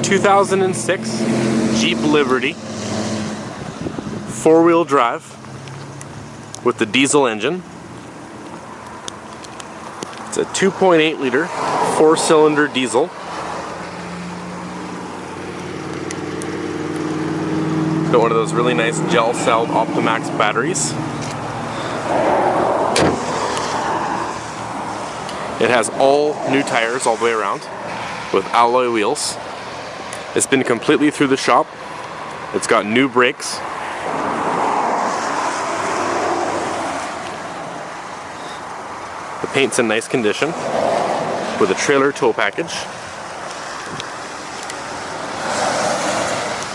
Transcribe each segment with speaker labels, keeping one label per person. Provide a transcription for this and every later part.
Speaker 1: 2006 Jeep Liberty, four-wheel drive with the diesel engine. It's a 2.8 liter, four-cylinder diesel. Got one of those really nice gel-celled Optimax batteries. It has all new tires all the way around with alloy wheels. It's been completely through the shop. It's got new brakes. The paint's in nice condition with a trailer tow package.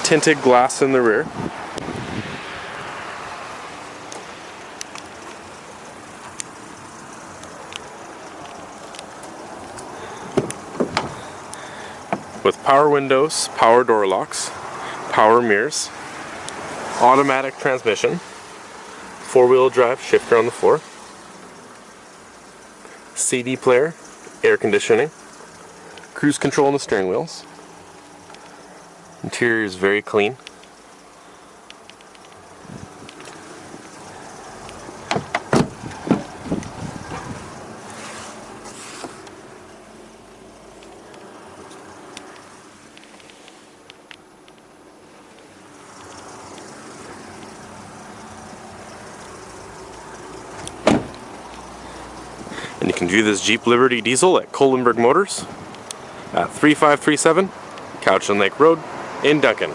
Speaker 1: Tinted glass in the rear. With power windows, power door locks, power mirrors, automatic transmission, four-wheel drive shifter on the floor, CD player, air conditioning, cruise control on the steering wheels. Interior is very clean. And you can view this Jeep Liberty diesel at Kolenberg Motors at 3537 Couch and Lake Road in Duncan.